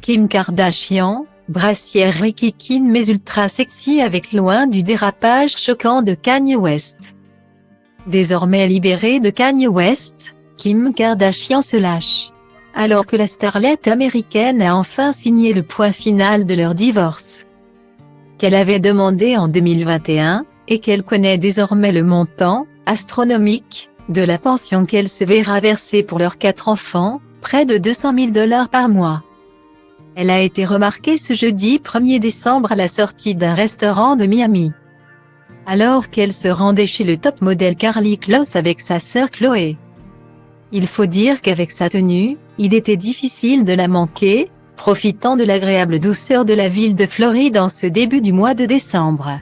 Kim Kardashian, brassière rikiki mais ultra sexy avec loin du dérapage choquant de Kanye West. Désormais libérée de Kanye West, Kim Kardashian se lâche. Alors que la starlette américaine a enfin signé le point final de leur divorce, qu'elle avait demandé en 2021, et qu'elle connaît désormais le montant, astronomique, de la pension qu'elle se verra verser pour leurs 4 enfants, près de 200 000 $ par mois. Elle a été remarquée ce jeudi 1er décembre à la sortie d'un restaurant de Miami, alors qu'elle se rendait chez le top modèle Karlie Kloss avec sa sœur Chloé. Il faut dire qu'avec sa tenue, il était difficile de la manquer, profitant de l'agréable douceur de la ville de Floride en ce début du mois de décembre.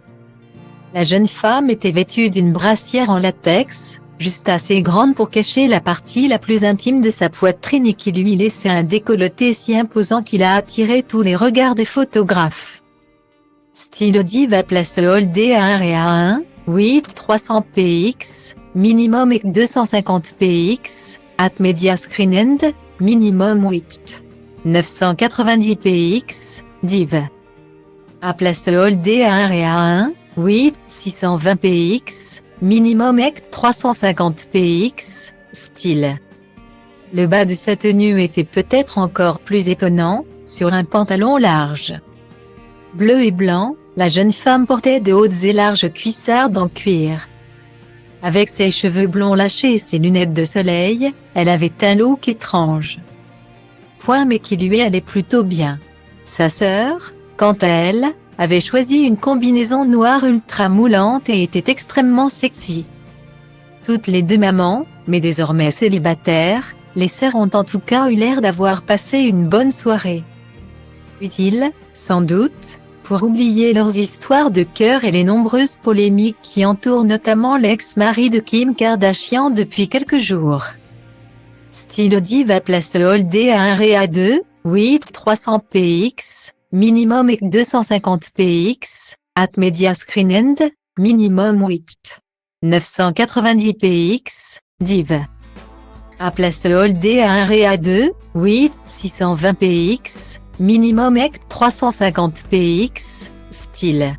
La jeune femme était vêtue d'une brassière en latex, juste assez grande pour cacher la partie la plus intime de sa poitrine et qui lui laissait un décolleté si imposant qu'il a attiré tous les regards des photographes. Style Diva place Holdé à 1 à 1, 8 300 px, minimum et 250 px, at Media Screen End, minimum 8 990 px, div. À place Holdé à 1 à 1, 8 620 px, minimum et 350 px, style. Le bas de sa tenue était peut-être encore plus étonnant, sur un pantalon large bleu et blanc, la jeune femme portait de hautes et larges cuissardes en cuir. Avec ses cheveux blonds lâchés et ses lunettes de soleil, elle avait un look étrange. Point mais qui lui allait plutôt bien. Sa sœur, quant à elle, avait choisi une combinaison noire ultra moulante et était extrêmement sexy. Toutes les deux mamans, mais désormais célibataires, les sœurs ont en tout cas eu l'air d'avoir passé une bonne soirée. Utile, sans doute, pour oublier leurs histoires de cœur et les nombreuses polémiques qui entourent notamment l'ex-mari de Kim Kardashian depuis quelques jours. Style Diva place Holdé à 1 à 2, 8 300 px, minimum et 250 px, at Media Screen End, minimum 8 990 px, div. À place Holdé à 1 à 2, 8 620 px, minimum et 350 px, style.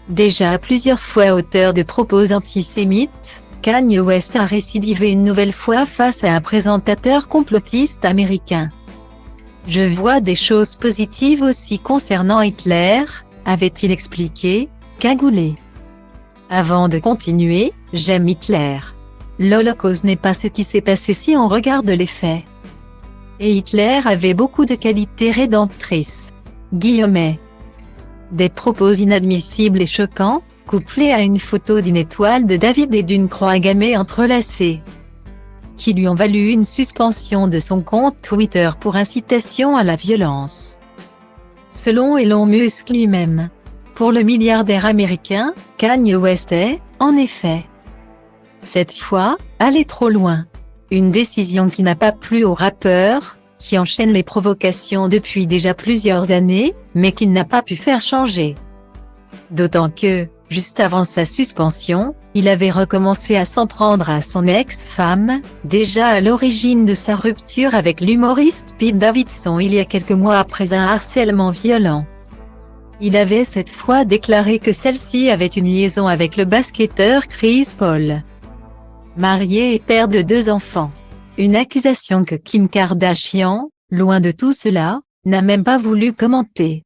Déjà plusieurs fois auteur de propos antisémites, Kanye West a récidivé une nouvelle fois face à un présentateur complotiste américain. Je vois des choses positives aussi concernant Hitler, avait-il expliqué, cagoulé. Avant de continuer, j'aime Hitler. L'Holocauste n'est pas ce qui s'est passé si on regarde les faits. Et Hitler avait beaucoup de qualités rédemptrices. Guillemets. Des propos inadmissibles et choquants, couplés à une photo d'une étoile de David et d'une croix gammée entrelacée, qui lui ont valu une suspension de son compte Twitter pour incitation à la violence. Selon Elon Musk lui-même, pour le milliardaire américain, Kanye West est, en effet, cette fois, allé trop loin. Une décision qui n'a pas plu au rappeur, qui enchaîne les provocations depuis déjà plusieurs années, mais qu'il n'a pas pu faire changer. D'autant que, juste avant sa suspension, il avait recommencé à s'en prendre à son ex-femme, déjà à l'origine de sa rupture avec l'humoriste Pete Davidson il y a quelques mois après un harcèlement violent. Il avait cette fois déclaré que celle-ci avait une liaison avec le basketteur Chris Paul, marié et père de 2 enfants. Une accusation que Kim Kardashian, loin de tout cela, n'a même pas voulu commenter.